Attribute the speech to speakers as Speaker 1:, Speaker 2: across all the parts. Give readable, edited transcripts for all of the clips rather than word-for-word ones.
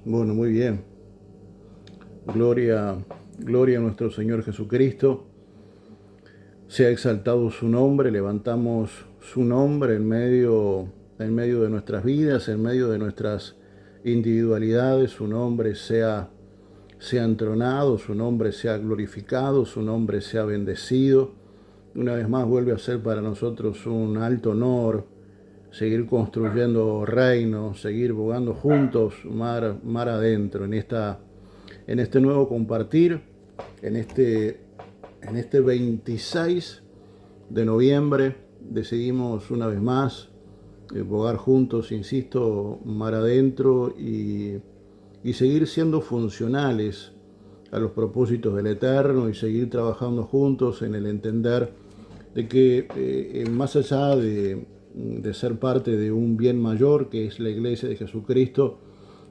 Speaker 1: Bueno, muy bien. Gloria, gloria a nuestro Señor Jesucristo. Sea exaltado su nombre. Levantamos su nombre en medio de nuestras vidas, en medio de nuestras individualidades. Su nombre sea entronado, su nombre sea glorificado, su nombre sea bendecido. Una vez más vuelve a ser para nosotros un alto honor seguir construyendo reinos, seguir bogando juntos mar adentro en este nuevo compartir, en este, en este 26 de noviembre. Decidimos una vez más bogar juntos, insisto, mar adentro y seguir siendo funcionales a los propósitos del Eterno y seguir trabajando juntos en el entender de que más allá de ser parte de un bien mayor que es la iglesia de Jesucristo,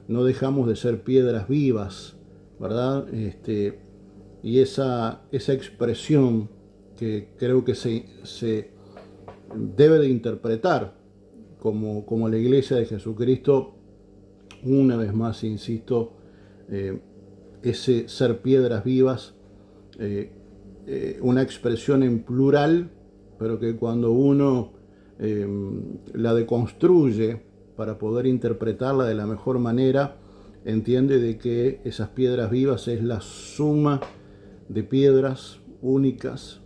Speaker 1: no dejamos de ser piedras vivas, ¿verdad? Y esa expresión que creo que se debe de interpretar como la iglesia de Jesucristo, una vez más, insisto, ese ser piedras vivas, eh, una expresión en plural, pero que cuando uno eh, la deconstruye para poder interpretarla de la mejor manera, entiende de que esas piedras vivas es la suma de piedras únicas,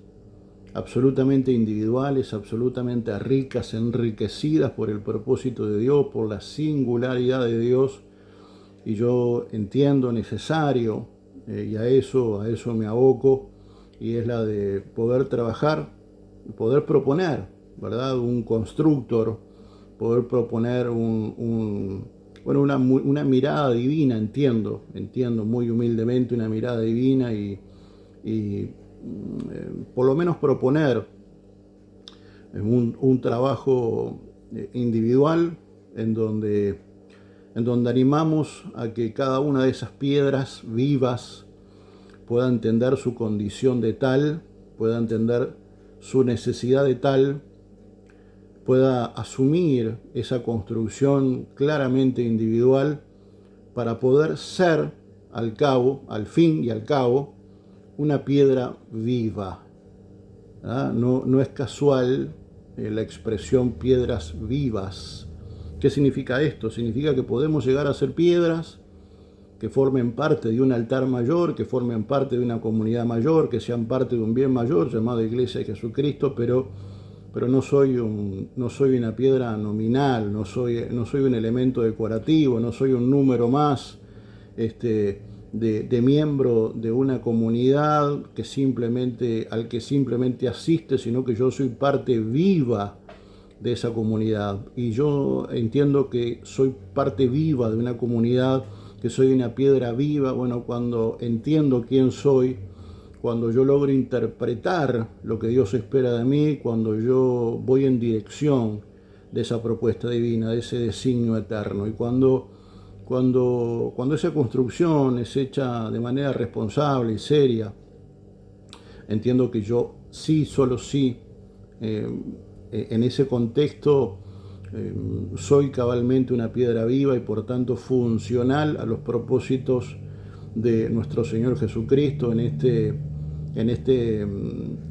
Speaker 1: absolutamente individuales, absolutamente ricas, enriquecidas por el propósito de Dios, por la singularidad de Dios. Y yo entiendo necesario, y a eso me aboco, y es la de poder trabajar, poder proponer, ¿verdad? Un constructor, poder proponer bueno, una mirada divina, entiendo muy humildemente una mirada divina y por lo menos proponer un trabajo individual en donde animamos a que cada una de esas piedras vivas pueda entender su condición de tal, pueda entender su necesidad de tal, pueda asumir esa construcción claramente individual para poder ser al fin y al cabo, una piedra viva. ¿Ah? No es casual la expresión piedras vivas. ¿Qué significa esto? Significa que podemos llegar a ser piedras que formen parte de un altar mayor, que formen parte de una comunidad mayor, que sean parte de un bien mayor llamado Iglesia de Jesucristo, pero no soy una piedra nominal, no soy un elemento decorativo, no soy un número más de miembro de una comunidad al que simplemente asiste, sino que yo soy parte viva de esa comunidad. Y yo entiendo que soy parte viva de una comunidad, que soy una piedra viva. Bueno, cuando entiendo quién soy, cuando yo logro interpretar lo que Dios espera de mí, cuando yo voy en dirección de esa propuesta divina, de ese designio eterno, y cuando esa construcción es hecha de manera responsable y seria, entiendo que yo sí, solo sí, eh, en ese contexto soy cabalmente una piedra viva y por tanto funcional a los propósitos de nuestro Señor Jesucristo en este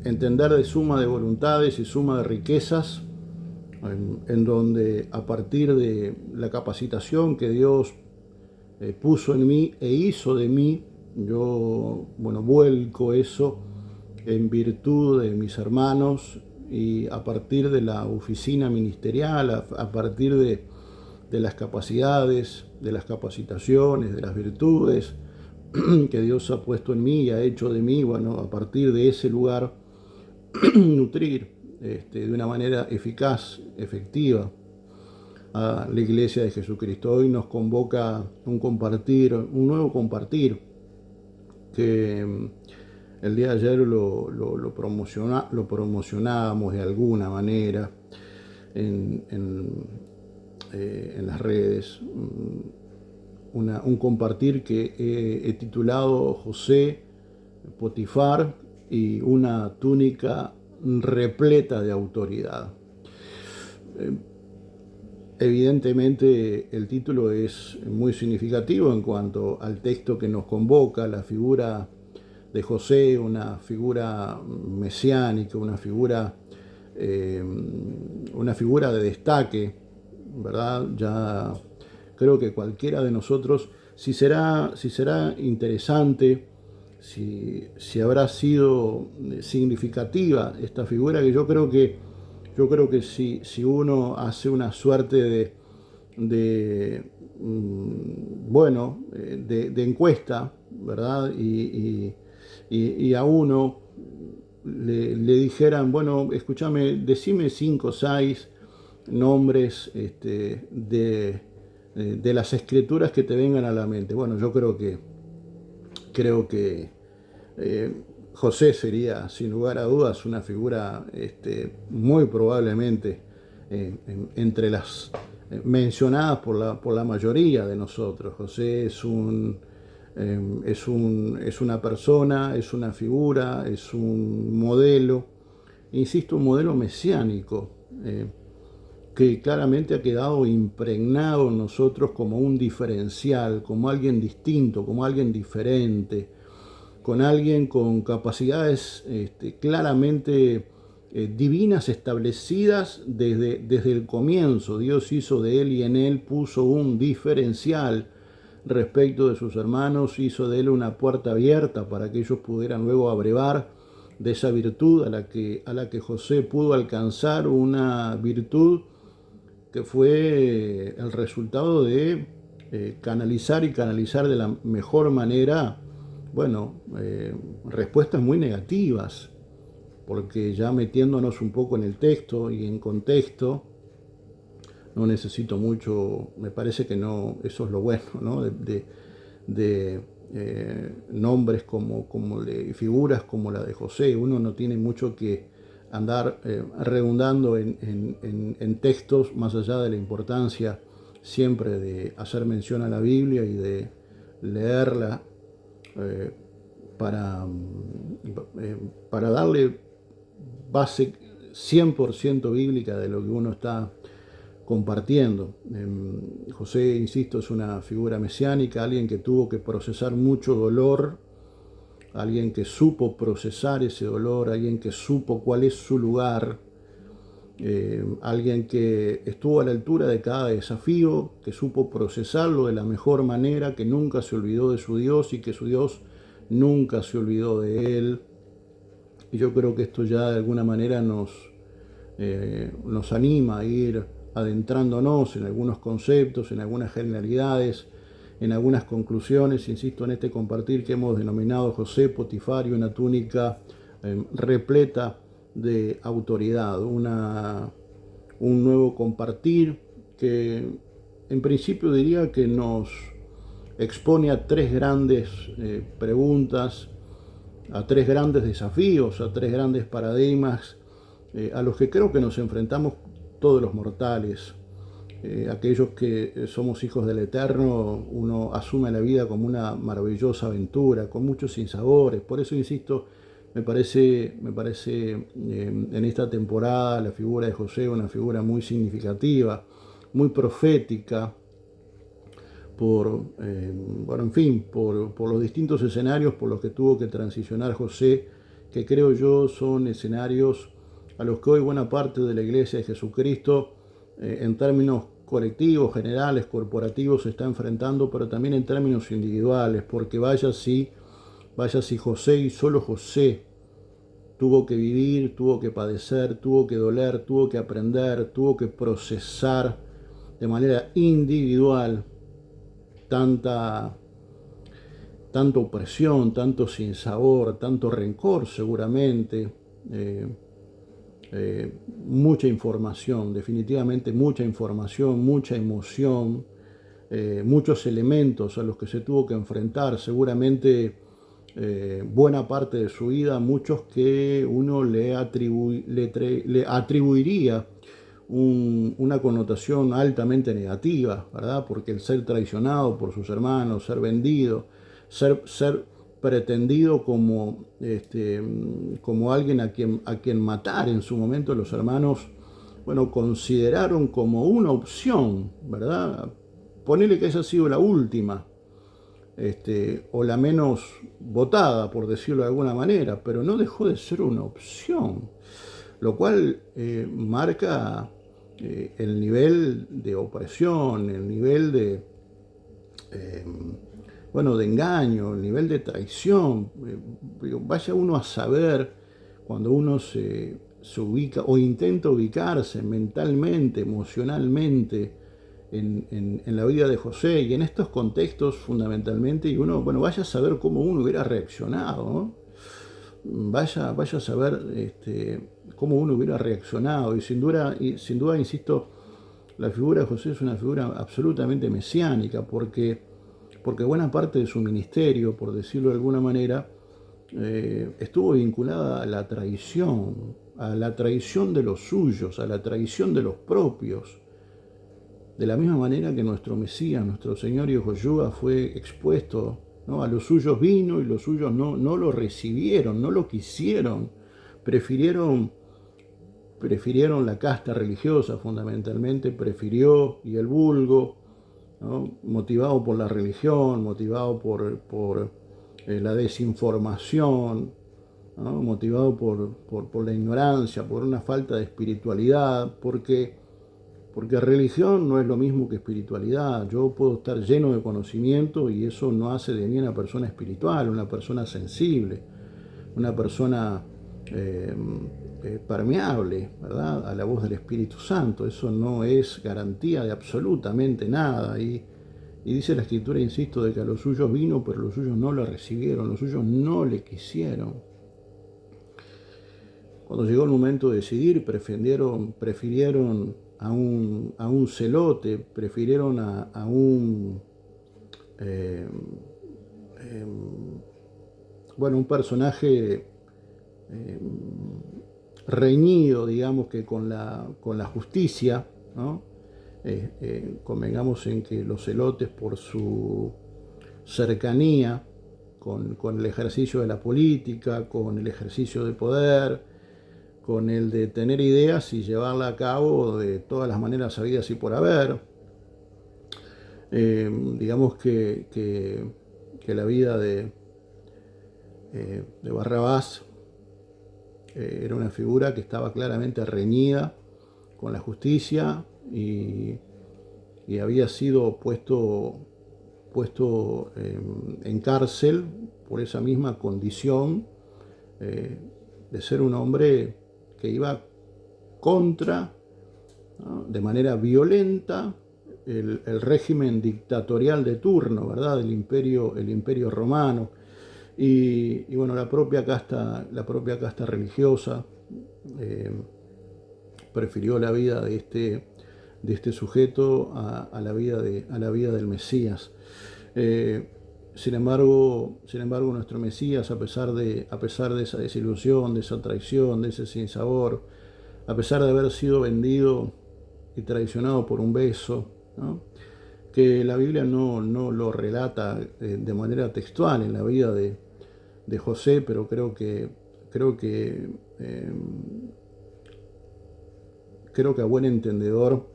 Speaker 1: entender de suma de voluntades y suma de riquezas, en donde a partir de la capacitación que Dios puso en mí e hizo de mí, yo, bueno, vuelco eso en virtud de mis hermanos y a partir de la oficina ministerial, a partir de las capacidades, de las capacitaciones, de las virtudes que Dios ha puesto en mí y ha hecho de mí, bueno, a partir de ese lugar, nutrir de una manera eficaz, efectiva, a la iglesia de Jesucristo. Hoy nos convoca un nuevo compartir, que el día de ayer lo promocionábamos de alguna manera en las redes. Un compartir que he titulado José, Potifar y una túnica repleta de autoridad. Evidentemente el título es muy significativo en cuanto al texto que nos convoca, la figura de José, una figura mesiánica, eh, una figura de destaque, ¿verdad? Ya creo que cualquiera de nosotros, si será interesante, si habrá sido significativa esta figura, que yo creo que si uno hace una suerte de bueno, de encuesta, ¿verdad? Y a uno le dijeran, bueno, escúchame, decime 5 o 6 nombres de las escrituras que te vengan a la mente. Bueno, yo creo que José sería, sin lugar a dudas, una figura muy probablemente entre las mencionadas por la mayoría de nosotros. José es una persona, es una figura, es un modelo, insisto, un modelo mesiánico, que claramente ha quedado impregnado en nosotros como un diferencial, como alguien distinto, como alguien diferente, con alguien con capacidades claramente divinas establecidas desde el comienzo. Dios hizo de él y en él puso un diferencial respecto de sus hermanos, hizo de él una puerta abierta para que ellos pudieran luego abrevar de esa virtud a la que José pudo alcanzar, una virtud que fue el resultado de canalizar y canalizar de la mejor manera, bueno, respuestas muy negativas, porque ya metiéndonos un poco en el texto y en contexto, no necesito mucho, me parece que no, eso es lo bueno, ¿no? Nombres como de figuras como la de José, uno no tiene mucho que andar redundando en textos, más allá de la importancia siempre de hacer mención a la Biblia y de leerla eh, para, para darle base 100% bíblica de lo que uno está compartiendo. José, insisto, es una figura mesiánica, alguien que tuvo que procesar mucho dolor, alguien que supo procesar ese dolor, alguien que supo cuál es su lugar, alguien que estuvo a la altura de cada desafío, que supo procesarlo de la mejor manera, que nunca se olvidó de su Dios y que su Dios nunca se olvidó de él. Y yo creo que esto ya de alguna manera nos anima a ir adentrándonos en algunos conceptos, en algunas generalidades, en algunas conclusiones, insisto, en este compartir que hemos denominado José Potifar y una túnica repleta de autoridad, un nuevo compartir que en principio diría que nos expone a 3 grandes preguntas, a 3 grandes desafíos, a 3 grandes paradigmas a los que creo que nos enfrentamos todos los mortales. Aquellos que somos hijos del Eterno, uno asume la vida como una maravillosa aventura, con muchos sinsabores. Por eso, insisto, me parece en esta temporada la figura de José una figura muy significativa, muy profética, bueno, en fin, por los distintos escenarios por los que tuvo que transicionar José, que creo yo son escenarios a los que hoy buena parte de la Iglesia de Jesucristo, en términos colectivos, generales, corporativos, se está enfrentando, pero también en términos individuales, porque vaya si José y solo José tuvo que vivir, tuvo que padecer, tuvo que doler, tuvo que aprender, tuvo que procesar de manera individual tanta opresión, tanto sinsabor, tanto rencor seguramente, mucha información, definitivamente mucha información, mucha emoción, muchos elementos a los que se tuvo que enfrentar, seguramente buena parte de su vida, muchos que uno le atribuiría una connotación altamente negativa, ¿verdad? Porque el ser traicionado por sus hermanos, ser vendido, ser pretendido como alguien a quien matar en su momento los hermanos bueno, consideraron como una opción, ¿verdad? Ponele que haya sido la última, o la menos votada, por decirlo de alguna manera, pero no dejó de ser una opción, lo cual marca el nivel de opresión, el nivel de, eh, bueno, de engaño, el nivel de traición. Vaya uno a saber cuando uno se ubica o intenta ubicarse mentalmente, emocionalmente en la vida de José y en estos contextos fundamentalmente, y uno, bueno, vaya a saber cómo uno hubiera reaccionado, ¿no? Vaya a saber cómo uno hubiera reaccionado, y sin duda, insisto, la figura de José es una figura absolutamente mesiánica, porque buena parte de su ministerio, por decirlo de alguna manera, estuvo vinculada a la traición de los suyos, a la traición de los propios. De la misma manera que nuestro Mesías, nuestro Señor Yahushua fue expuesto, ¿no? A los suyos vino y los suyos no lo recibieron, no lo quisieron, prefirieron, prefirieron la casta religiosa fundamentalmente, prefirió y el vulgo, ¿no? Motivado por la religión, motivado por la desinformación, ¿no? Motivado por la ignorancia, por una falta de espiritualidad, porque religión no es lo mismo que espiritualidad. Yo puedo estar lleno de conocimiento y eso no hace de mí una persona espiritual, una persona sensible, una persona permeable, ¿verdad?, a la voz del Espíritu Santo. Eso no es garantía de absolutamente nada. Y dice la Escritura, insisto, de que a los suyos vino, pero los suyos no lo recibieron, los suyos no le quisieron. Cuando llegó el momento de decidir, prefirieron a un celote, prefirieron a un eh, eh, bueno, un personaje reñido, digamos, que con la justicia, ¿no? Convengamos en que los celotes, por su cercanía con el ejercicio de la política, con el ejercicio de poder, con el de tener ideas y llevarla a cabo de todas las maneras habidas y por haber. Digamos que la vida de Barrabás era una figura que estaba claramente reñida con la justicia y había sido puesto en cárcel por esa misma condición de ser un hombre que iba contra, ¿no?, de manera violenta el régimen dictatorial de turno, ¿verdad?, el imperio romano. Y bueno, la propia casta religiosa prefirió la vida de este sujeto a la vida del Mesías. Sin embargo, nuestro Mesías, a pesar de esa desilusión, de esa traición, de ese sinsabor, a pesar de haber sido vendido y traicionado por un beso, ¿no?, que la Biblia no lo relata de manera textual en la vida de José, pero creo que a buen entendedor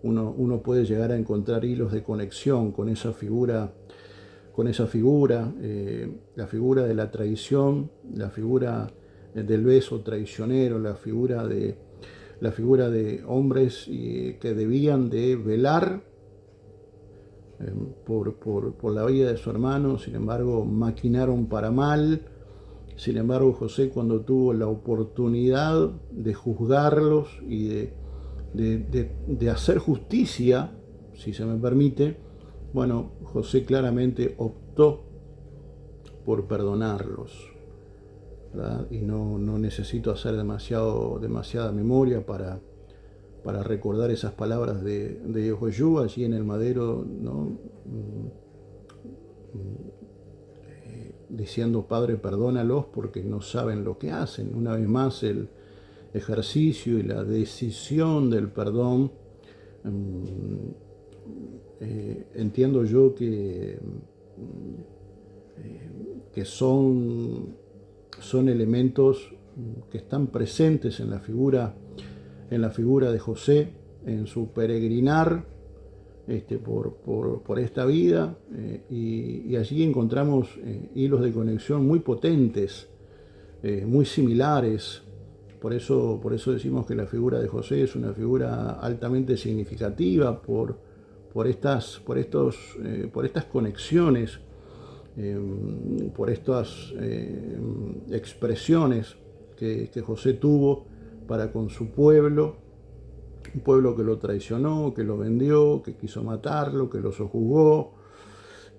Speaker 1: uno puede llegar a encontrar hilos de conexión con esa figura, la figura de la traición, la figura del beso traicionero, la figura de hombres que debían de velar por la vida de su hermano. Sin embargo, maquinaron para mal. Sin embargo, José, cuando tuvo la oportunidad de juzgarlos y de hacer justicia, si se me permite, bueno, José claramente optó por perdonarlos, ¿verdad? Y no necesito hacer demasiada memoria para recordar esas palabras de Yahushua allí en el madero, ¿no?, diciendo: Padre, perdónalos porque no saben lo que hacen. Una vez más, el ejercicio y la decisión del perdón, entiendo yo que son elementos que están presentes en la figura en la figura de José, en su peregrinar por esta vida, y allí encontramos hilos de conexión muy potentes, muy similares. Por eso decimos que la figura de José es una figura altamente significativa por estas conexiones, por estas expresiones que José tuvo para con su pueblo, un pueblo que lo traicionó, que lo vendió, que quiso matarlo, que lo sojuzgó.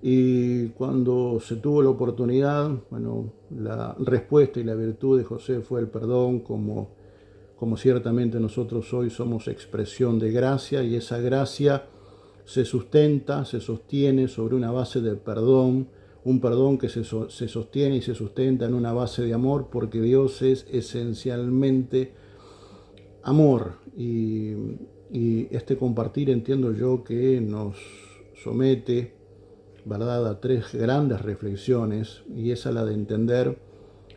Speaker 1: Y cuando se tuvo la oportunidad, bueno, la respuesta y la virtud de José fue el perdón, como ciertamente nosotros hoy somos expresión de gracia, y esa gracia se sustenta, se sostiene sobre una base de perdón, un perdón que se sostiene y se sustenta en una base de amor, porque Dios es esencialmente amor, y este compartir, entiendo yo, que nos somete, ¿verdad?, a tres grandes reflexiones, y esa es la de entender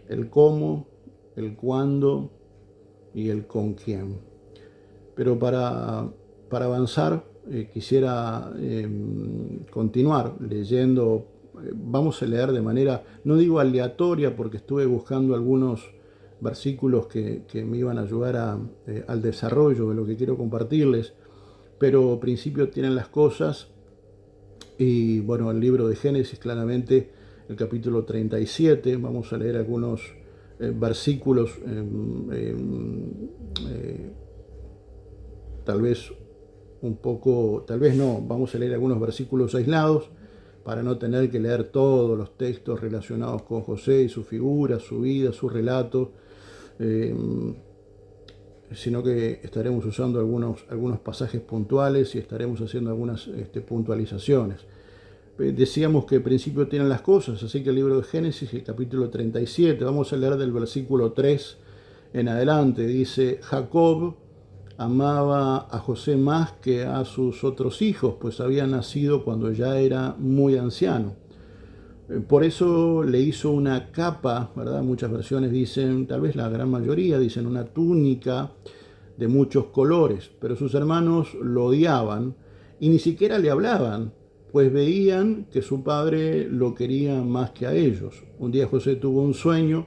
Speaker 1: el cómo, el cuándo y el con quién. Pero para avanzar, quisiera continuar leyendo. Vamos a leer de manera, no digo aleatoria, porque estuve buscando algunos versículos que me iban a ayudar al desarrollo de lo que quiero compartirles, pero principio tienen las cosas. Y bueno, el libro de Génesis, claramente, el capítulo 37, vamos a leer algunos versículos, tal vez un poco, tal vez no, vamos a leer algunos versículos aislados para no tener que leer todos los textos relacionados con José y su figura, su vida, su relato, sino que estaremos usando algunos pasajes puntuales y estaremos haciendo algunas puntualizaciones. Decíamos que el principio tienen las cosas, así que el libro de Génesis, el capítulo 37, vamos a leer del versículo 3 en adelante. Dice: Jacob amaba a José más que a sus otros hijos, pues había nacido cuando ya era muy anciano. Por eso le hizo una capa, ¿verdad? Muchas versiones dicen, tal vez la gran mayoría dicen una túnica de muchos colores, pero sus hermanos lo odiaban y ni siquiera le hablaban, pues veían que su padre lo quería más que a ellos. Un día José tuvo un sueño.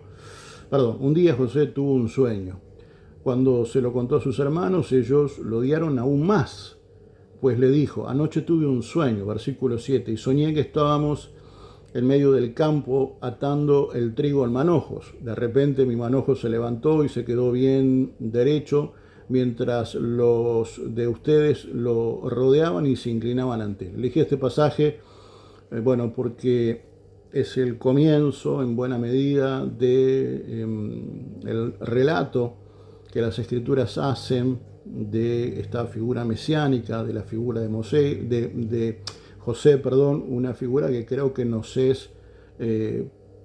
Speaker 1: Cuando se lo contó a sus hermanos, ellos lo odiaron aún más, pues le dijo: anoche tuve un sueño, versículo 7, y soñé que estábamos en medio del campo atando el trigo en manojos. De repente mi manojo se levantó y se quedó bien derecho, mientras los de ustedes lo rodeaban y se inclinaban ante él. Elegí este pasaje, porque es el comienzo, en buena medida, de el relato que las Escrituras hacen de esta figura mesiánica, de la figura de José, una figura que creo que nos es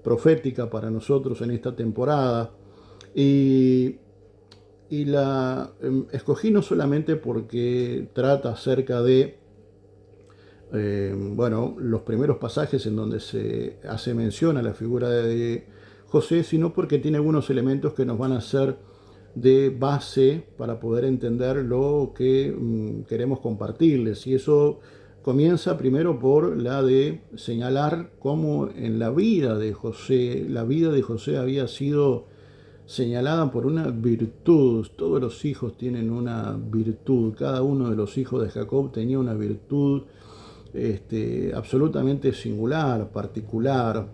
Speaker 1: profética para nosotros en esta temporada. Y la escogí no solamente porque trata acerca de los primeros pasajes en donde se hace mención a la figura de José, sino porque tiene algunos elementos que nos van a ser de base para poder entender lo que queremos compartirles. Y eso comienza primero por la de señalar cómo en la vida de José había sido señalada por una virtud. Todos los hijos tienen una virtud. Cada uno de los hijos de Jacob tenía una virtud absolutamente singular, particular.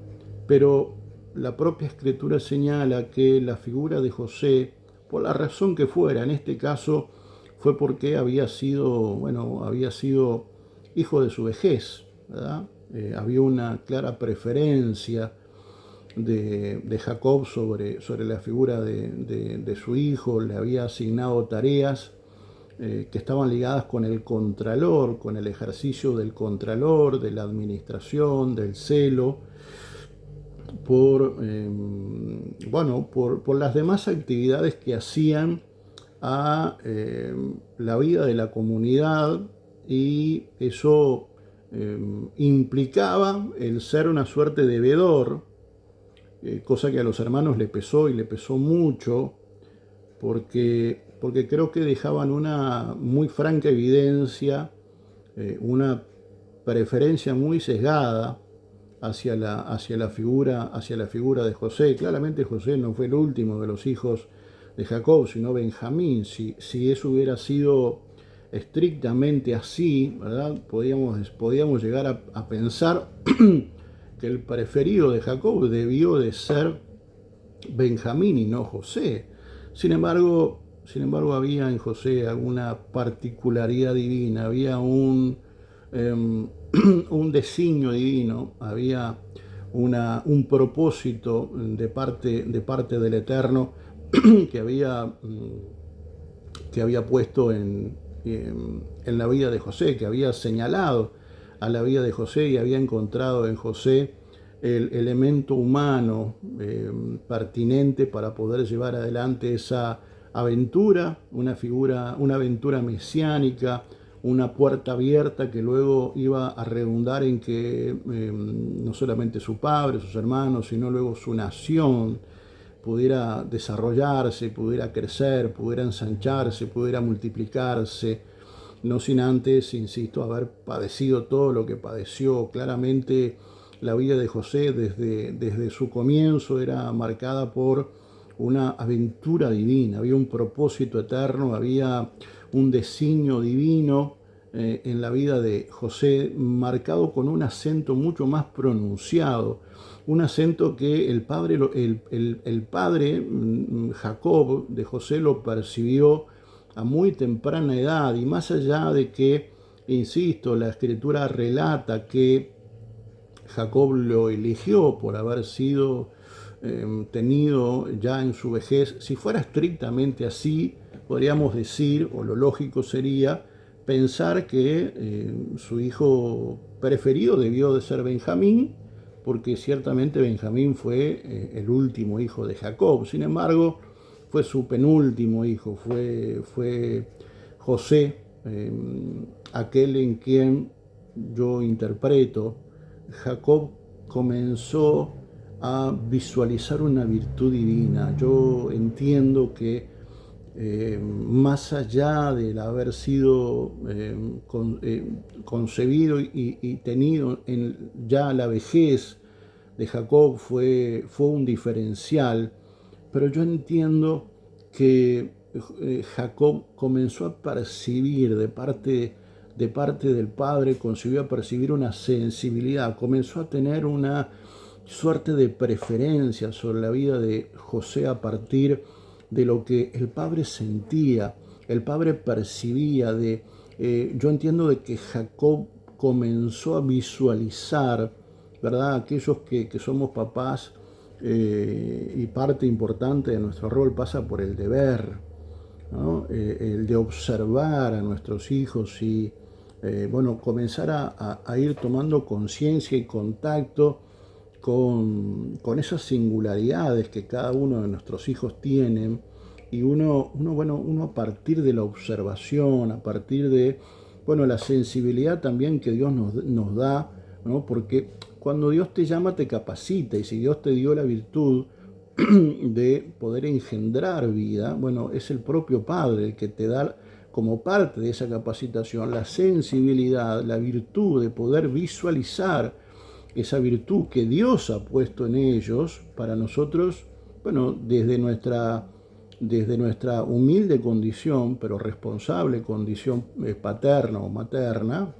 Speaker 1: Pero la propia Escritura señala que la figura de José, por la razón que fuera, en este caso fue porque había sido hijo de su vejez, ¿verdad? Había una clara preferencia de Jacob sobre la figura de su hijo. Le había asignado tareas que estaban ligadas con el contralor, con el ejercicio del contralor, de la administración, del celo, por las demás actividades que hacían a la vida de la comunidad, y eso implicaba el ser una suerte de veedor, cosa que a los hermanos le pesó, y le pesó mucho, porque porque creo que dejaban una muy franca evidencia, una preferencia muy sesgada hacia la figura de José. Claramente José no fue el último de los hijos de Jacob, sino Benjamín. Si eso hubiera sido estrictamente así, ¿verdad? Podíamos llegar a pensar que el preferido de Jacob debió de ser Benjamín y no José. Sin embargo, había en José alguna particularidad divina, había un designio divino, había un propósito de parte del Eterno que había puesto en la vida de José, que había señalado a la vida de José y había encontrado en José el elemento humano pertinente para poder llevar adelante esa aventura, una aventura mesiánica, una puerta abierta que luego iba a redundar en que no solamente su padre, sus hermanos, sino luego su nación pudiera desarrollarse, pudiera crecer, pudiera ensancharse, pudiera multiplicarse, no sin antes, insisto, haber padecido todo lo que padeció. Claramente la vida de José desde su comienzo era marcada por una aventura divina, había un propósito eterno, había un designio divino en la vida de José, marcado con un acento mucho más pronunciado, un acento que el padre Jacob de José lo percibió a muy temprana edad, y más allá de que, insisto, la escritura relata que Jacob lo eligió por haber sido tenido ya en su vejez. Si fuera estrictamente así, podríamos decir, o lo lógico sería pensar que su hijo preferido debió de ser Benjamín, porque ciertamente Benjamín fue el último hijo de Jacob. Sin embargo, fue su penúltimo hijo, fue José, aquel en quien yo interpreto Jacob comenzó a visualizar una virtud divina. Yo entiendo que más allá del haber sido concebido y tenido en ya la vejez de Jacob fue un diferencial, pero yo entiendo que Jacob comenzó a percibir de parte del Padre, consiguió a percibir una sensibilidad, comenzó a tener una suerte de preferencia sobre la vida de José a partir de lo que el Padre sentía, el Padre percibía. Yo entiendo de que Jacob comenzó a visualizar, ¿verdad? Aquellos que somos papás, y parte importante de nuestro rol pasa por el deber, ¿no? El de observar a nuestros hijos y comenzar a ir tomando conciencia y contacto con esas singularidades que cada uno de nuestros hijos tienen, y uno a partir de la observación, a partir de la sensibilidad también que Dios nos da, ¿no? Porque cuando Dios te llama te capacita, y si Dios te dio la virtud de poder engendrar vida, es el propio Padre el que te da como parte de esa capacitación la sensibilidad, la virtud de poder visualizar esa virtud que Dios ha puesto en ellos para nosotros, desde nuestra humilde condición, pero responsable condición paterna o materna,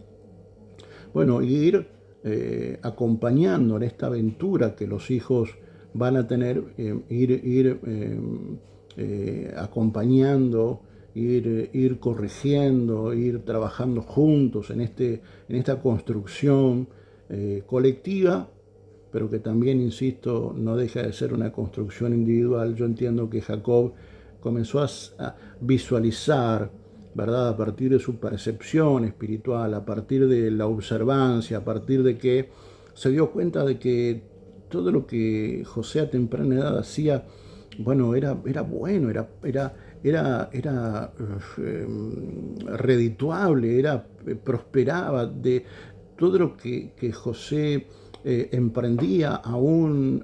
Speaker 1: ir acompañando en esta aventura que los hijos van a tener, acompañando, ir corrigiendo, ir trabajando juntos en esta construcción colectiva, pero que también, insisto, no deja de ser una construcción individual. Yo entiendo que Jacob comenzó a visualizar, ¿verdad?, a partir de su percepción espiritual, a partir de la observancia, a partir de que se dio cuenta de que todo lo que José a temprana edad hacía, era bueno, era redituable, prosperaba. De todo lo que José emprendía aún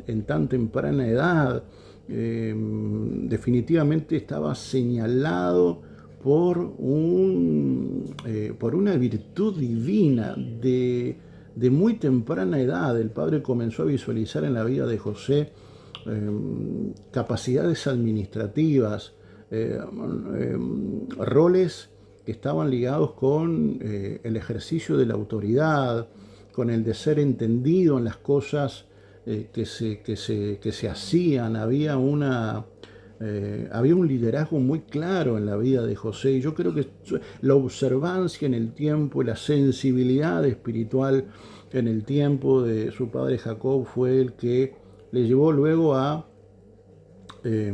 Speaker 1: en tan temprana edad, definitivamente estaba señalado por una virtud divina de muy temprana edad. El padre comenzó a visualizar en la vida de José capacidades administrativas, roles que estaban ligados con el ejercicio de la autoridad, con el de ser entendido en las cosas que se hacían. Había un liderazgo muy claro en la vida de José, y yo creo que la observancia en el tiempo y la sensibilidad espiritual en el tiempo de su padre Jacob fue el que le llevó luego a eh,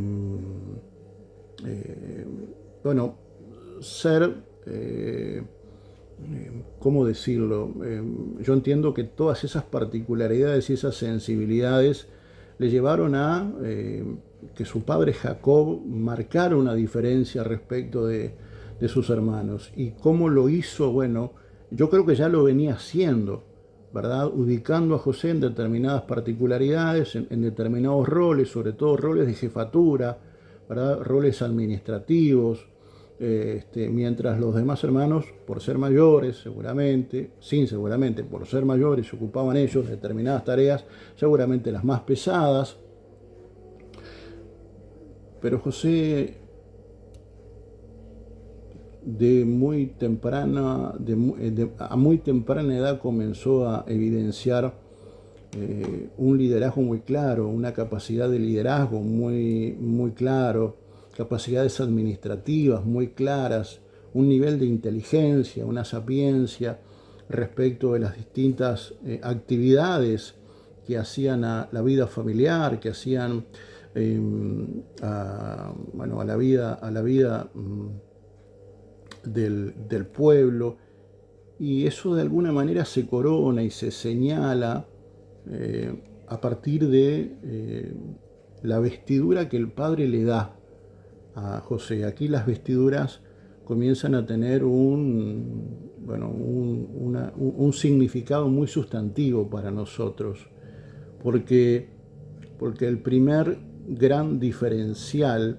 Speaker 1: bueno, ser, ¿cómo decirlo? Yo entiendo que todas esas particularidades y esas sensibilidades le llevaron a que su padre Jacob marcara una diferencia respecto de sus hermanos. ¿Y cómo lo hizo? Bueno, yo creo que ya lo venía haciendo, ¿verdad? Ubicando a José en determinadas particularidades, en determinados roles, sobre todo roles de jefatura, ¿verdad? Roles administrativos, mientras los demás hermanos, por ser mayores, seguramente, por ser mayores, ocupaban ellos determinadas tareas, seguramente las más pesadas. Pero José, a muy temprana edad, comenzó a evidenciar un liderazgo muy claro, una capacidad de liderazgo muy claro, capacidades administrativas muy claras, un nivel de inteligencia, una sapiencia respecto de las distintas actividades que hacían a la vida familiar, que hacían a la vida del pueblo. Y eso de alguna manera se corona y se señala a partir de la vestidura que el padre le da a José. Aquí las vestiduras comienzan a tener un significado muy sustantivo para nosotros, porque el primer gran diferencial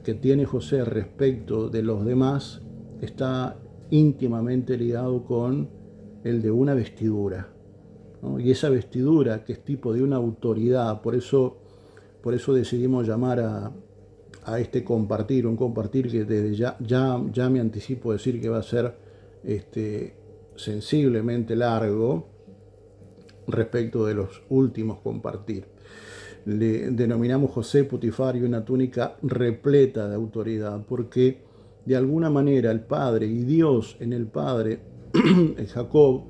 Speaker 1: que tiene José respecto de los demás está íntimamente ligado con el de una vestidura, ¿no? Y esa vestidura, que es tipo de una autoridad, por eso decidimos llamar a este compartir, un compartir que desde ya me anticipo decir que va a ser sensiblemente largo respecto de los últimos compartir. Le denominamos José Potifar y una túnica repleta de autoridad, porque de alguna manera el Padre y Dios en el Padre, en Jacob,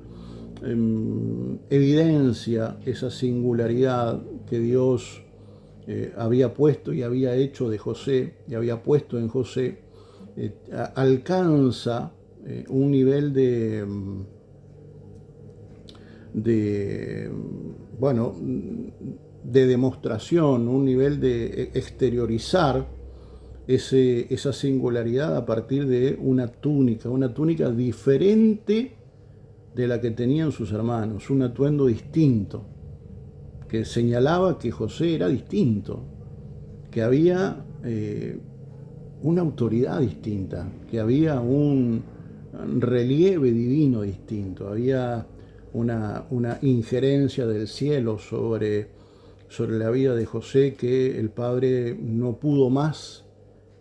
Speaker 1: evidencia esa singularidad que Dios había puesto y había hecho de José, y había puesto en José. Alcanza un nivel de demostración, un nivel de exteriorizar esa singularidad a partir de una túnica diferente de la que tenían sus hermanos, un atuendo distinto, que señalaba que José era distinto, que había una autoridad distinta, que había un relieve divino distinto, había una injerencia del cielo sobre la vida de José, que el Padre no pudo más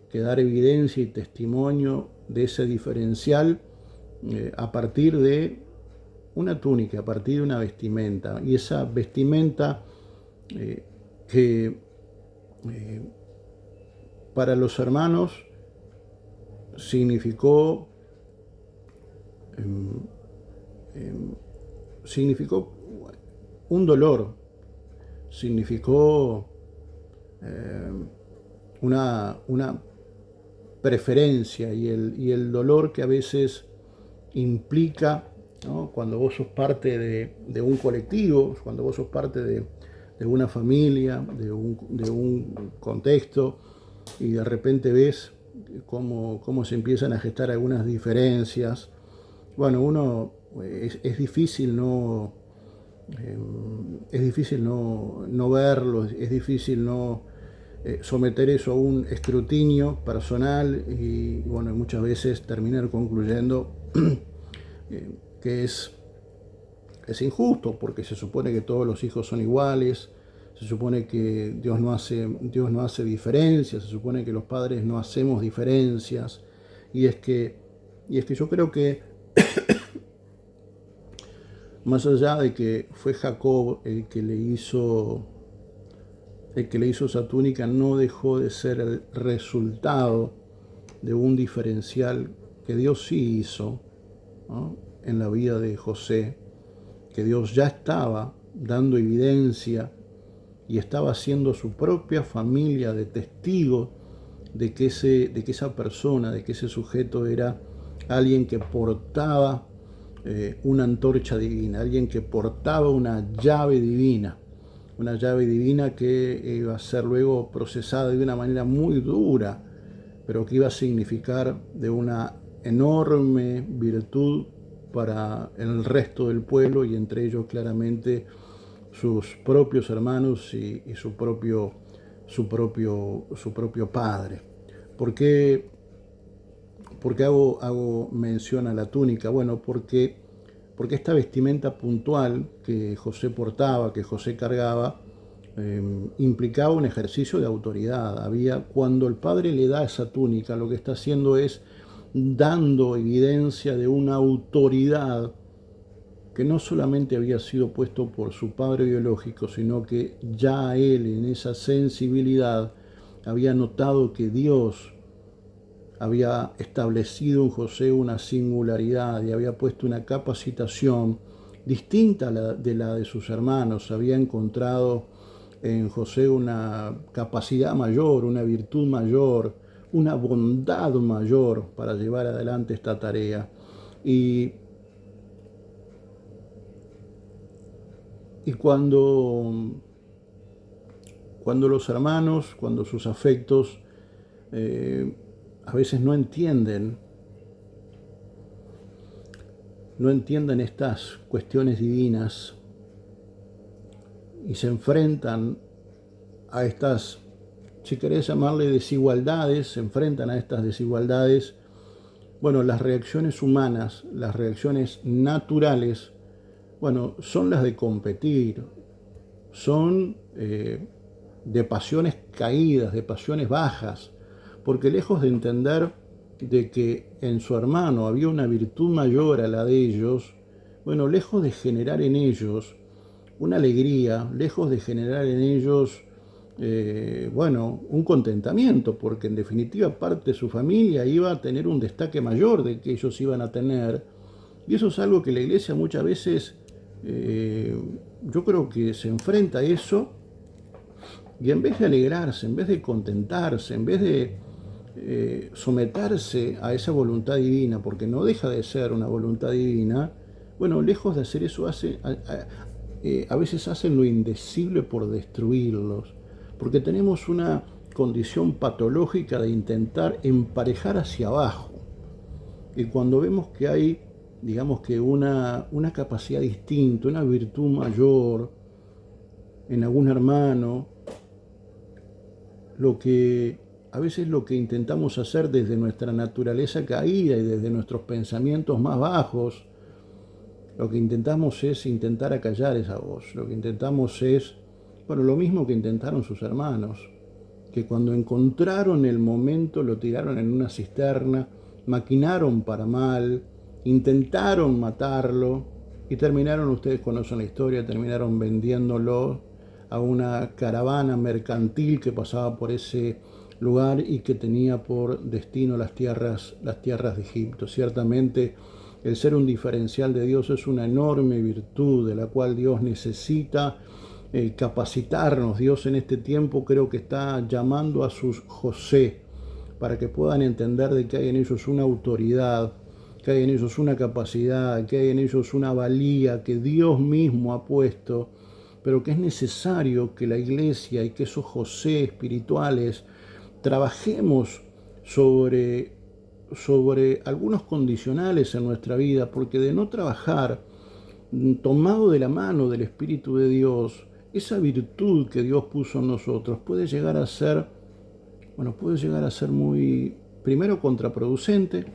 Speaker 1: que dar evidencia y testimonio de ese diferencial a partir de una túnica, a partir de una vestimenta. Y esa vestimenta que para los hermanos significó un dolor, significó una preferencia, y el dolor que a veces implica, ¿no? Cuando vos sos parte de un colectivo, cuando vos sos parte de una familia, de un contexto, y de repente ves cómo se empiezan a gestar algunas diferencias. Bueno, es difícil no verlo, es difícil no someter eso a un escrutinio personal y bueno, muchas veces terminar concluyendo que es injusto, porque se supone que todos los hijos son iguales, se supone que Dios no hace diferencias, se supone que los padres no hacemos diferencias, y es que yo creo que más allá de que fue Jacob el que le hizo esa túnica, no dejó de ser el resultado de un diferencial que Dios sí hizo, ¿no?, en la vida de José, que Dios ya estaba dando evidencia y estaba haciendo su propia familia de testigos de que esa persona, de que ese sujeto era alguien que portaba una antorcha divina, alguien que portaba una llave divina que iba a ser luego procesada de una manera muy dura, pero que iba a significar de una enorme virtud para el resto del pueblo, y entre ellos claramente sus propios hermanos y su propio padre. ¿Por qué hago mención a la túnica? Bueno, porque esta vestimenta puntual que José portaba, que José cargaba, implicaba un ejercicio de autoridad. Cuando el padre le da esa túnica, lo que está haciendo es dando evidencia de una autoridad que no solamente había sido puesto por su padre biológico, sino que ya él, en esa sensibilidad, había notado que Dios había establecido en José una singularidad y había puesto una capacitación distinta a de la de sus hermanos. Había encontrado en José una capacidad mayor, una virtud mayor, una bondad mayor para llevar adelante esta tarea. Y cuando los hermanos, cuando sus afectos a veces no entienden estas cuestiones divinas y se enfrentan a estas, si querés llamarle desigualdades, se enfrentan a estas desigualdades, bueno, las reacciones humanas, las reacciones naturales, bueno, son las de competir, son de pasiones caídas, de pasiones bajas, porque lejos de entender de que en su hermano había una virtud mayor a la de ellos, bueno, lejos de generar en ellos una alegría, lejos de generar en ellos, un contentamiento, porque en definitiva parte de su familia iba a tener un destaque mayor de que ellos iban a tener, y eso es algo que la iglesia muchas veces, yo creo que se enfrenta a eso, y en vez de alegrarse, en vez de contentarse, en vez de someterse a esa voluntad divina, porque no deja de ser una voluntad divina, bueno, lejos de hacer eso, a veces hacen lo indecible por destruirlos, porque tenemos una condición patológica de intentar emparejar hacia abajo. Y cuando vemos que hay, digamos que una capacidad distinta, una virtud mayor en algún hermano, a veces lo que intentamos hacer desde nuestra naturaleza caída y desde nuestros pensamientos más bajos, lo que intentamos es intentar acallar esa voz. Lo que intentamos es, lo mismo que intentaron sus hermanos, que cuando encontraron el momento lo tiraron en una cisterna, maquinaron para mal, intentaron matarlo y terminaron, ustedes conocen la historia, terminaron vendiéndolo a una caravana mercantil que pasaba por ese lugar y que tenía por destino las tierras de Egipto. Ciertamente, el ser un diferencial de Dios es una enorme virtud de la cual Dios necesita capacitarnos. Dios en este tiempo creo que está llamando a sus José para que puedan entender de que hay en ellos una autoridad, que hay en ellos una capacidad, que hay en ellos una valía que Dios mismo ha puesto, pero que es necesario que la iglesia y que esos José espirituales trabajemos sobre algunos condicionales en nuestra vida, porque de no trabajar tomado de la mano del Espíritu de Dios, esa virtud que Dios puso en nosotros puede llegar a ser, muy, primero, contraproducente,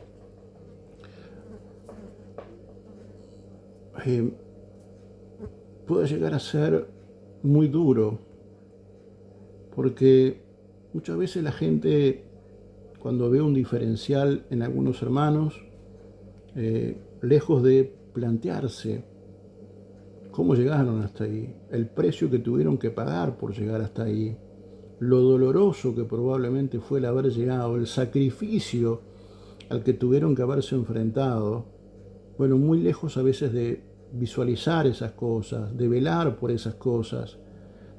Speaker 1: eh, puede llegar a ser muy duro, porque muchas veces la gente, cuando ve un diferencial en algunos hermanos, lejos de plantearse cómo llegaron hasta ahí, el precio que tuvieron que pagar por llegar hasta ahí, lo doloroso que probablemente fue el haber llegado, el sacrificio al que tuvieron que haberse enfrentado, bueno, muy lejos a veces de visualizar esas cosas, de velar por esas cosas,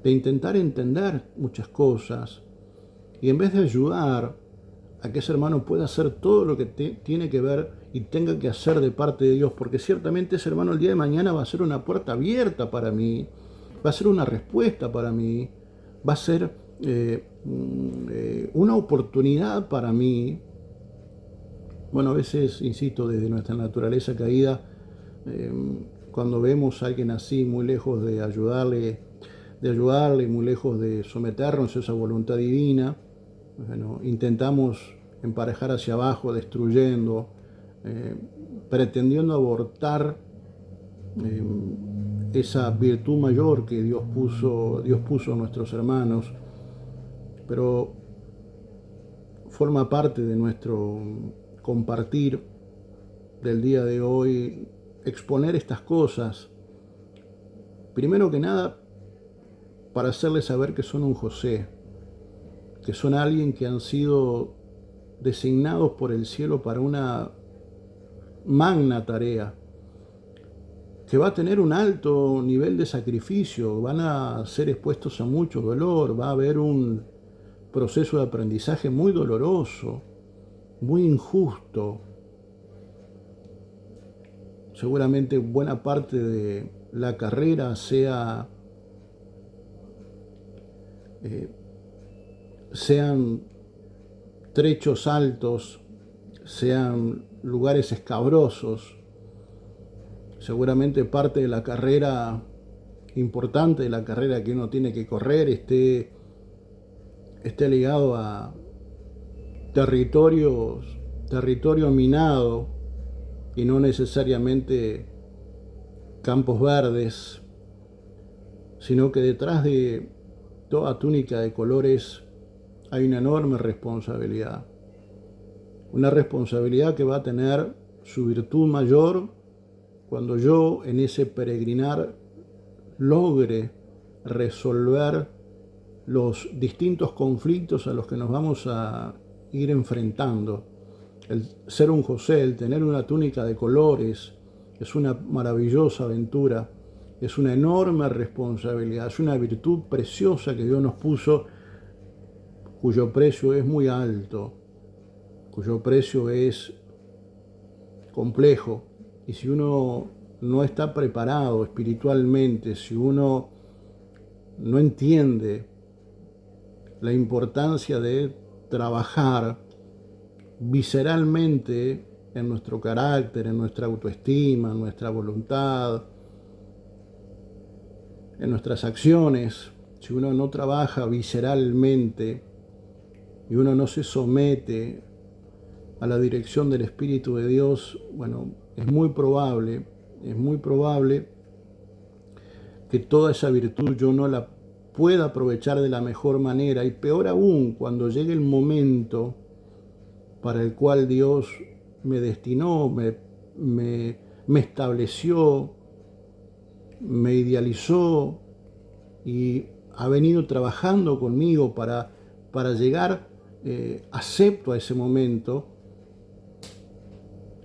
Speaker 1: de intentar entender muchas cosas, y en vez de ayudar a que ese hermano pueda hacer todo lo que tiene que ver y tenga que hacer de parte de Dios, porque ciertamente ese hermano el día de mañana va a ser una puerta abierta para mí, va a ser una respuesta para mí, va a ser una oportunidad para mí. Bueno, a veces, insisto, desde nuestra naturaleza caída, cuando vemos a alguien así, muy lejos de ayudarle, muy lejos de someternos a esa voluntad divina, bueno, intentamos emparejar hacia abajo, destruyendo, pretendiendo abortar esa virtud mayor que Dios puso en nuestros hermanos, pero forma parte de nuestro compartir del día de hoy, exponer estas cosas, primero que nada, para hacerles saber que son un José, que son alguien que han sido designados por el cielo para una magna tarea, que va a tener un alto nivel de sacrificio, van a ser expuestos a mucho dolor, va a haber un proceso de aprendizaje muy doloroso, muy injusto. Seguramente buena parte de la carrera sean trechos altos, sean lugares escabrosos. Seguramente parte de la carrera importante, de la carrera que uno tiene que correr, esté ligado a territorio minado y no necesariamente campos verdes, sino que detrás de toda túnica de colores hay una enorme responsabilidad. Una responsabilidad que va a tener su virtud mayor cuando yo en ese peregrinar logre resolver los distintos conflictos a los que nos vamos a ir enfrentando. El ser un José, el tener una túnica de colores, es una maravillosa aventura, es una enorme responsabilidad, es una virtud preciosa que Dios nos puso, cuyo precio es muy alto, cuyo precio es complejo. Y si uno no está preparado espiritualmente, si uno no entiende la importancia de trabajar visceralmente en nuestro carácter, en nuestra autoestima, en nuestra voluntad, en nuestras acciones, si uno no trabaja visceralmente y uno no se somete a la dirección del Espíritu de Dios, bueno, es muy probable que toda esa virtud yo no la pueda aprovechar de la mejor manera, y peor aún, cuando llegue el momento para el cual Dios me destinó, me estableció, me idealizó y ha venido trabajando conmigo para llegar, acepto a ese momento.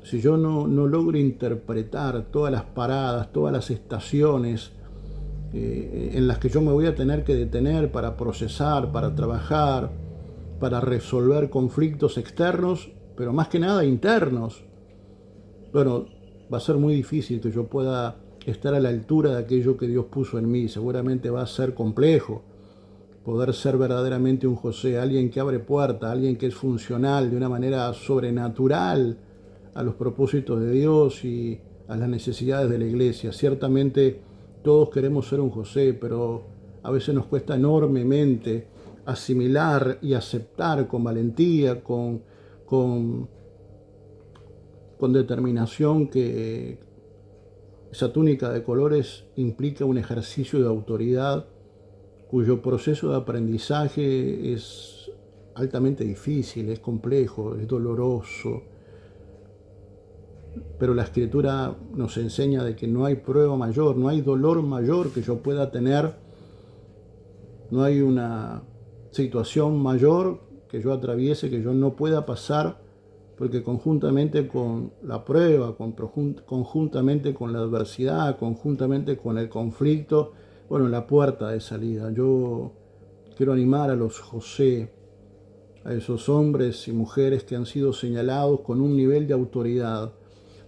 Speaker 1: Si yo no logro interpretar todas las paradas, todas las estaciones en las que yo me voy a tener que detener para procesar, para trabajar, para resolver conflictos externos, pero más que nada internos, bueno, va a ser muy difícil que yo pueda estar a la altura de aquello que Dios puso en mí. Seguramente va a ser complejo poder ser verdaderamente un José, alguien que abre puertas, alguien que es funcional de una manera sobrenatural a los propósitos de Dios y a las necesidades de la iglesia. Ciertamente todos queremos ser un José, pero a veces nos cuesta enormemente asimilar y aceptar con valentía, con determinación, que esa túnica de colores implica un ejercicio de autoridad cuyo proceso de aprendizaje es altamente difícil, es complejo, es doloroso. Pero la Escritura nos enseña de que no hay prueba mayor, no hay dolor mayor que yo pueda tener, no hay una situación mayor que yo atraviese, que yo no pueda pasar, porque conjuntamente con la prueba, conjuntamente con la adversidad, conjuntamente con el conflicto, bueno, la puerta de salida. Yo quiero animar a los José, a esos hombres y mujeres que han sido señalados con un nivel de autoridad,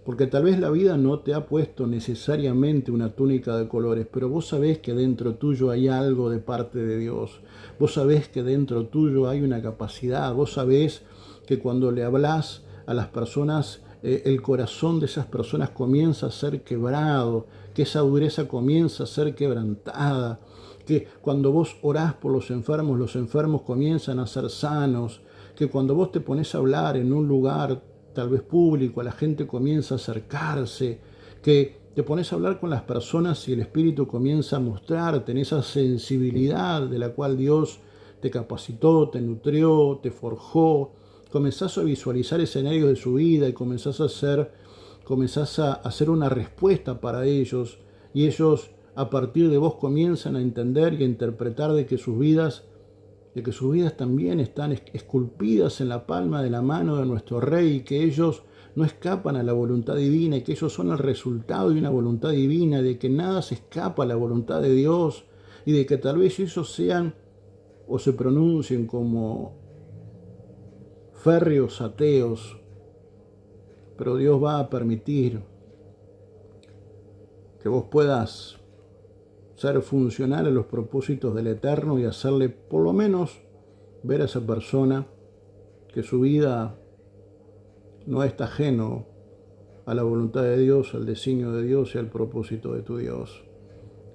Speaker 1: porque tal vez la vida no te ha puesto necesariamente una túnica de colores, pero vos sabés que dentro tuyo hay algo de parte de Dios. Vos sabés que dentro tuyo hay una capacidad. Vos sabés que cuando le hablás a las personas, el corazón de esas personas comienza a ser quebrado, que esa dureza comienza a ser quebrantada, que cuando vos orás por los enfermos comienzan a ser sanos, que cuando vos te pones a hablar en un lugar tal vez público, la gente comienza a acercarse, que te pones a hablar con las personas y el Espíritu comienza a mostrarte en esa sensibilidad de la cual Dios te capacitó, te nutrió, te forjó. Comenzás a visualizar escenarios de su vida y comenzás a hacer una respuesta para ellos, y ellos a partir de vos comienzan a entender y a interpretar de que sus vidas también están esculpidas en la palma de la mano de nuestro Rey, y que ellos no escapan a la voluntad divina, y que ellos son el resultado de una voluntad divina, de que nada se escapa a la voluntad de Dios, y de que tal vez ellos sean o se pronuncien como férreos ateos, pero Dios va a permitir que vos puedas ser funcional a los propósitos del Eterno y hacerle por lo menos ver a esa persona que su vida no está ajeno a la voluntad de Dios, al designio de Dios y al propósito de tu Dios.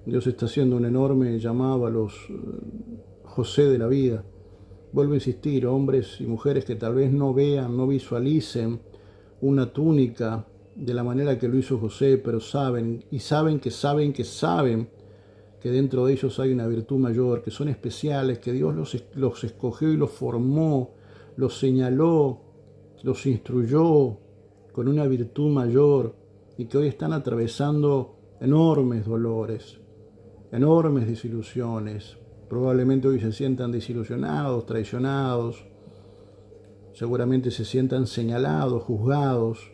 Speaker 1: Dios está haciendo un enorme llamado a los José de la vida. Vuelvo a insistir, hombres y mujeres que tal vez no vean, no visualicen una túnica de la manera que lo hizo José, pero saben que dentro de ellos hay una virtud mayor, que son especiales, que Dios los escogió y los formó, los señaló, los instruyó con una virtud mayor, y que hoy están atravesando enormes dolores, enormes desilusiones. Probablemente hoy se sientan desilusionados, traicionados, seguramente se sientan señalados, juzgados.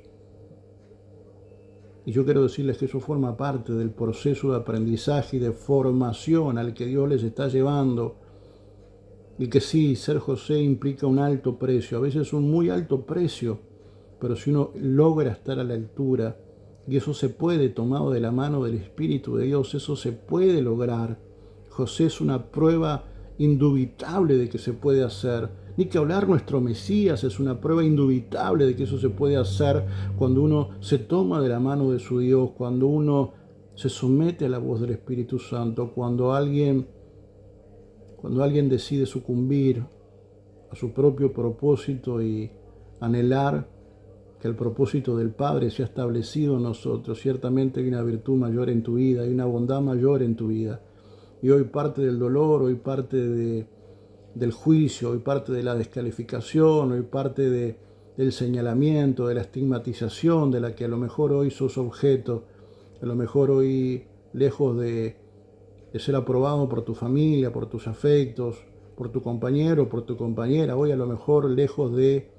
Speaker 1: Y yo quiero decirles que eso forma parte del proceso de aprendizaje y de formación al que Dios les está llevando. Y que sí, ser José implica un alto precio, a veces un muy alto precio, pero si uno logra estar a la altura, y eso se puede, tomado de la mano del Espíritu de Dios, eso se puede lograr. José es una prueba indubitable de que se puede hacer. Ni que hablar, nuestro Mesías es una prueba indubitable de que eso se puede hacer cuando uno se toma de la mano de su Dios, cuando uno se somete a la voz del Espíritu Santo, cuando alguien decide sucumbir a su propio propósito y anhelar que el propósito del Padre sea establecido en nosotros. Ciertamente hay una virtud mayor en tu vida, hay una bondad mayor en tu vida. Y hoy parte del dolor, hoy parte del juicio, hoy parte de la descalificación, hoy parte del señalamiento, de la estigmatización de la que a lo mejor hoy sos objeto, a lo mejor hoy lejos de ser aprobado por tu familia, por tus afectos, por tu compañero, por tu compañera, hoy a lo mejor lejos de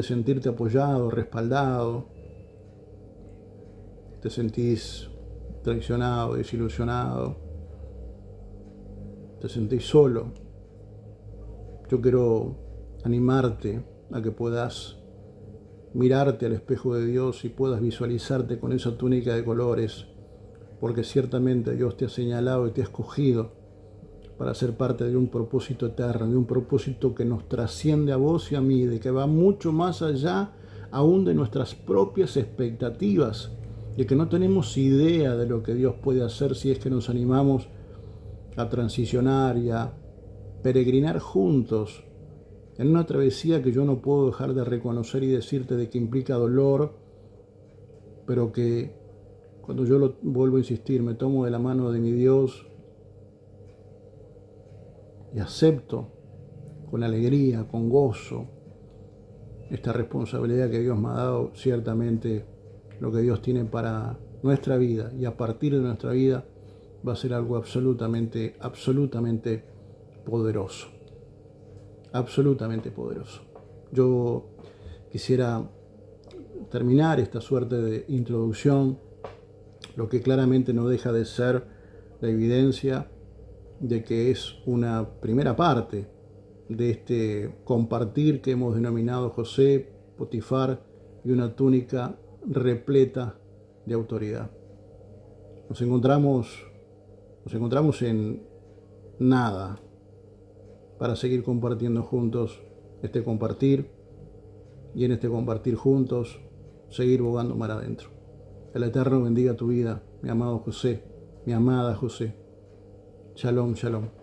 Speaker 1: sentirte apoyado, respaldado, te sentís traicionado, desilusionado, te sentís solo. Yo quiero animarte a que puedas mirarte al espejo de Dios y puedas visualizarte con esa túnica de colores, porque ciertamente Dios te ha señalado y te ha escogido para ser parte de un propósito eterno, de un propósito que nos trasciende a vos y a mí, de que va mucho más allá aún de nuestras propias expectativas, de que no tenemos idea de lo que Dios puede hacer si es que nos animamos a transicionar y a peregrinar juntos en una travesía que yo no puedo dejar de reconocer y decirte de que implica dolor, pero que cuando yo lo vuelvo a insistir, me tomo de la mano de mi Dios y acepto con alegría, con gozo, esta responsabilidad que Dios me ha dado, ciertamente lo que Dios tiene para nuestra vida y a partir de nuestra vida va a ser algo absolutamente, absolutamente poderoso. Absolutamente poderoso. Yo quisiera terminar esta suerte de introducción, lo que claramente no deja de ser la evidencia de que es una primera parte de este compartir que hemos denominado José, Potifar y una túnica repleta de autoridad. Nos encontramos en nada para seguir compartiendo juntos este compartir y en este compartir juntos seguir bogando mar adentro. El Eterno bendiga tu vida, mi amado José, mi amada José. Shalom, shalom.